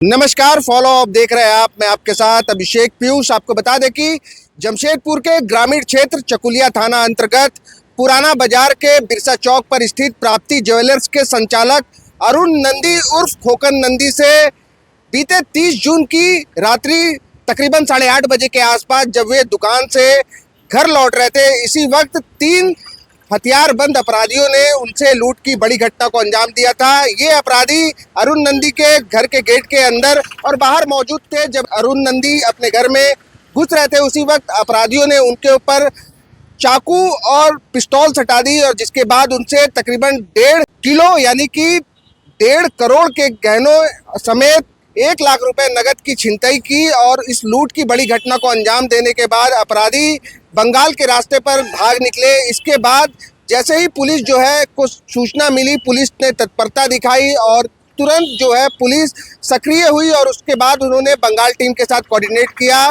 नमस्कार, follow up देख रहे हैं आप। मैं आपके साथ अभिषेक पीयूष। आपको बता दें कि जमशेदपुर के ग्रामीण क्षेत्र चकुलिया थाना अंतर्गत पुराना बाजार के बिरसा चौक पर स्थित प्राप्ति ज्वेलर्स के संचालक अरुण नंदी उर्फ खोकन नंदी से बीते 30 जून की रात्रि तकरीबन 8:30 बजे के आसपास जब वे दुकान से घर लौट रहे थे, इसी वक्त 3 हथियारबंद अपराधियों ने उनसे लूट की बड़ी घटना को अंजाम दिया था। ये अपराधी अरुण नंदी के घर के गेट के अंदर और बाहर मौजूद थे। जब अरुण नंदी अपने घर में घुस रहे थे, उसी वक्त अपराधियों ने उनके ऊपर चाकू और पिस्तौल सटा दी और जिसके बाद उनसे तकरीबन 1.5 किलो यानी कि 1.5 करोड़ के गहनों समेत 1 लाख रुपए नगद की छिनतई की। और इस लूट की बड़ी घटना को अंजाम देने के बाद अपराधी बंगाल के रास्ते पर भाग निकले। इसके बाद जैसे ही पुलिस जो है को सूचना मिली, पुलिस ने तत्परता दिखाई और तुरंत जो है पुलिस सक्रिय हुई और उसके बाद उन्होंने बंगाल टीम के साथ कोऑर्डिनेट किया।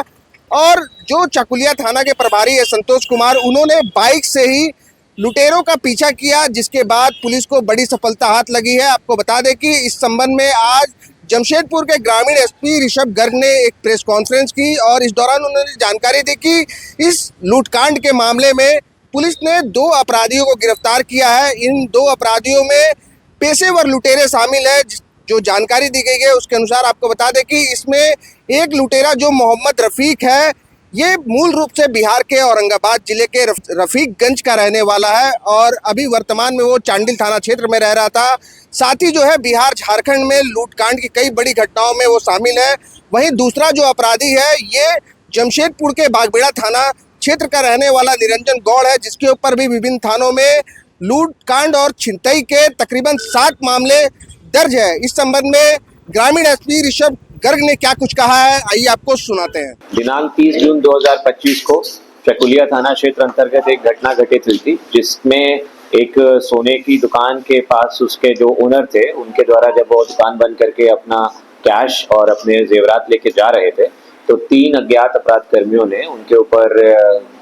और जो चकुलिया थाना के प्रभारी है संतोष कुमार, उन्होंने बाइक से ही लुटेरों का पीछा किया, जिसके बाद पुलिस को बड़ी सफलता हाथ लगी है। आपको बता दें कि इस संबंध में आज जमशेदपुर के ग्रामीण एसपी ऋषभ गर्ग ने एक प्रेस कॉन्फ्रेंस की और इस दौरान उन्होंने जानकारी दी कि इस लूटकांड के मामले में पुलिस ने 2 अपराधियों को गिरफ्तार किया है। इन 2 अपराधियों में पेशेवर लुटेरे शामिल है। जो जानकारी दी गई है उसके अनुसार आपको बता दें कि इसमें एक लुटेरा जो मोहम्मद रफीक है, ये मूल रूप से बिहार के औरंगाबाद जिले के रफीकगंज का रहने वाला है और अभी वर्तमान में वो चांडिल थाना क्षेत्र में रह रहा था। साथ ही जो है बिहार झारखंड में लूटकांड की कई बड़ी घटनाओं में वो शामिल है। वहीं दूसरा जो अपराधी है ये जमशेदपुर के बागबेड़ा थाना क्षेत्र का रहने वाला निरंजन गौड़ है, जिसके ऊपर भी विभिन्न थानों में लूटकांड और छिनतई के तकरीबन 7 मामले दर्ज है। इस संबंध में ग्रामीण एसपी ऋषभ गर्ग ने क्या कुछ कहा है, आइए आपको सुनाते हैं। दिनांक 30 जून 2025 को चकुलिया थाना क्षेत्र अंतर्गत एक घटना घटित हुई थी, जिसमें एक सोने की दुकान के पास उसके जो ओनर थे उनके द्वारा जब वो दुकान बंद करके अपना कैश और अपने जेवरात लेके जा रहे थे, तो 3 अज्ञात अपराध कर्मियों ने उनके ऊपर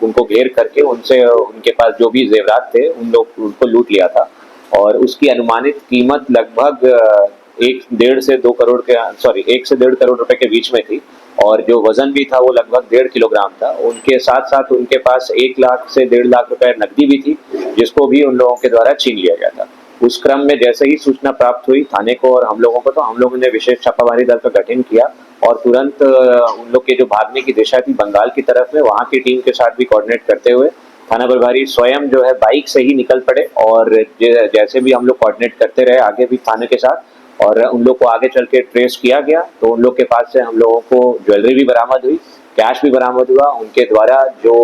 उनको घेर करके उनसे उनके पास जो भी जेवरात थे उनको लूट लिया था। और उसकी अनुमानित कीमत लगभग 1 से 2 करोड़ के 1 से 1.5 करोड़ रुपए के बीच में थी और जो वजन भी था वो लगभग 1.5 किलोग्राम था। उनके साथ साथ उनके पास 1 लाख से 1.5 लाख रुपए नकदी भी थी, जिसको भी उन लोगों के द्वारा छीन लिया गया था। उस क्रम में जैसे ही सूचना प्राप्त हुई थाने को और हम लोगों को, तो हम लोगों ने विशेष छापामारी दल का गठन किया और तुरंत उन लोग के जो भागने की दिशा थी बंगाल की तरफ में, वहाँ की टीम के साथ भी कोऑर्डिनेट करते हुए थाना प्रभारी स्वयं जो है बाइक से ही निकल पड़े और जैसे भी हम लोग कोऑर्डिनेट करते रहे आगे भी थाने के साथ और उन लोग को आगे चल के ट्रेस किया गया। तो उन लोग के पास से हम लोगों को ज्वेलरी भी बरामद हुई, कैश भी बरामद हुआ। उनके द्वारा जो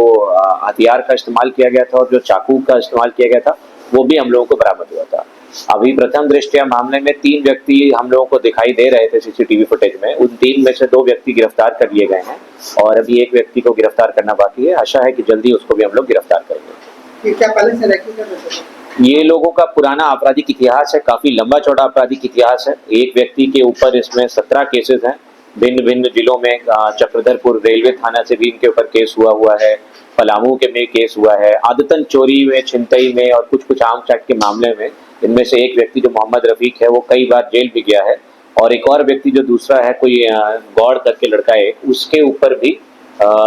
हथियार का इस्तेमाल किया गया था और जो चाकू का इस्तेमाल किया गया था वो भी हम लोगों को बरामद हुआ था। अभी प्रथम दृष्टया मामले में 3 व्यक्ति हम लोगों को दिखाई दे रहे थे सीसीटीवी फुटेज में। उन 3 में से 2 व्यक्ति गिरफ्तार कर लिए गए हैं और अभी 1 व्यक्ति को गिरफ्तार करना बाकी है। आशा है कि जल्दी उसको भी हम लोग गिरफ्तार करेंगे। क्या पहले से रैकेट कर रहे थे? ये लोगों का पुराना आपराधिक इतिहास है, काफी लंबा चौड़ा आपराधिक इतिहास है। एक व्यक्ति के ऊपर इसमें 17 केसेस हैं भिन्न भिन्न जिलों में। चक्रधरपुर रेलवे थाना से भी इनके ऊपर केस हुआ है, पलामू के में केस हुआ है, आदतन चोरी में, छिनतई में और कुछ आर्म्स एक्ट के मामले में। इनमें से एक व्यक्ति जो मोहम्मद रफीक है वो कई बार जेल भी गया है और एक और व्यक्ति जो दूसरा है कोई गौड़ करके लड़का है, उसके ऊपर भी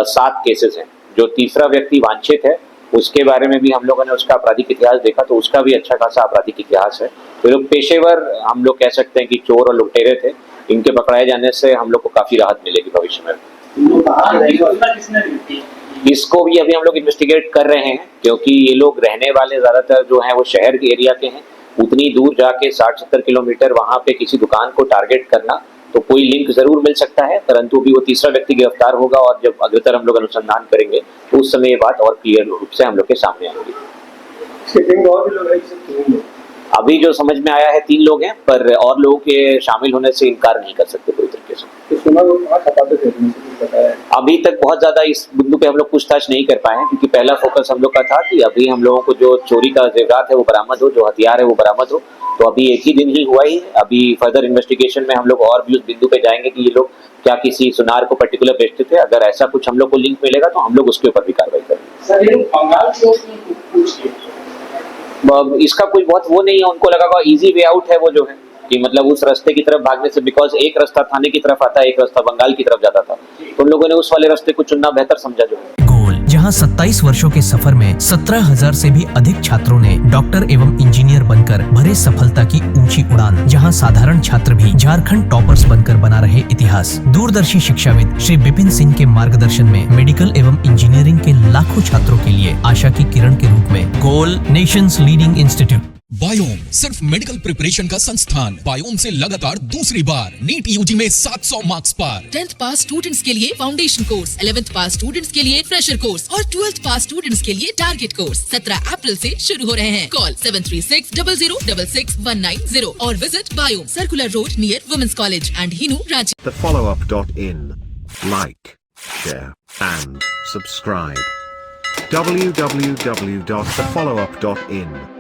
7 केसेस हैं। जो तीसरा व्यक्ति वांछित है उसके बारे में भी हम लोगों ने उसका आपराधिक इतिहास देखा, तो उसका भी अच्छा खासा आपराधिक इतिहास है। तो लोग पेशेवर हम लोग कह सकते हैं कि चोर और लुटेरे थे। इनके पकड़ाए जाने से हम लोग को काफी राहत मिलेगी भविष्य में। इसको भी अभी हम लोग इन्वेस्टिगेट कर रहे हैं, क्योंकि ये लोग रहने वाले ज्यादातर जो हैं वो शहर के एरिया के हैं। उतनी दूर जाके 60-70 किलोमीटर वहां पे किसी दुकान को टारगेट करना, तो कोई लिंक जरूर मिल सकता है, परंतु भी वो तीसरा व्यक्ति गिरफ्तार होगा और जब अग्रतर हम लोग अनुसंधान करेंगे तो उस समय ये बात और क्लियर रूप से हम लोग के सामने आएगी। अभी जो समझ में आया है 3 लोग हैं, पर और लोगों के शामिल होने से इनकार नहीं कर सकते पूरी तरीके से। अभी तक बहुत ज्यादा इस बिंदु पे हम लोग पूछताछ नहीं कर पाए हैं, क्योंकि पहला फोकस हम लोग का था कि अभी हम लोगों को जो चोरी का जेवरात है वो बरामद हो, जो हथियार है वो बरामद हो। तो अभी एक ही दिन ही हुआ ही, अभी फर्दर इन्वेस्टिगेशन में हम लोग और भी उस बिंदु पे जाएंगे कि ये लोग क्या किसी सुनार को पर्टिकुलर बेचते थे। अगर ऐसा कुछ हम लोग को लिंक मिलेगा तो हम लोग उसके ऊपर भी कार्रवाई करेंगे। इसका कोई बहुत वो नहीं है, उनको लगा इजी वे आउट है वो जो है। कि मतलब उस रास्ते की तरफ भागने से, बिकॉज एक रास्ता थाने की तरफ आता है, एक रास्ता बंगाल की तरफ जाता था, तो उन लोगों ने उस वाले रास्ते को चुनना बेहतर समझा। जो गोल, जहां 27 वर्षों के सफर में 17,000 से भी अधिक छात्रों ने डॉक्टर एवं इंजीनियर बनकर भरे सफलता की ऊंची उड़ान, जहां साधारण छात्र भी झारखंड टॉपर्स बनकर बना रहे इतिहास। दूरदर्शी शिक्षाविद श्री विपिन सिंह के मार्गदर्शन में मेडिकल एवं इंजीनियरिंग के लाखों छात्रों के लिए आशा की किरण के रूप में गोल, नेशंस लीडिंग इंस्टीट्यूट। बायोम सिर्फ मेडिकल प्रिपरेशन का संस्थान। बायोम से लगातार दूसरी बार नीट यूजी में 700 मार्क्स पार। 10th पास स्टूडेंट्स के लिए फाउंडेशन कोर्स, 11th पास स्टूडेंट्स के लिए फ्रेशर कोर्स और 12th पास स्टूडेंट्स के लिए टारगेट कोर्स 17 अप्रैल से शुरू हो रहे हैं। कॉल 7360066190 और visit Biome, circular road near women's college and Hinoo, Ranchi. thefollowup.in. Like, share, and subscribe. www.thefollowup.in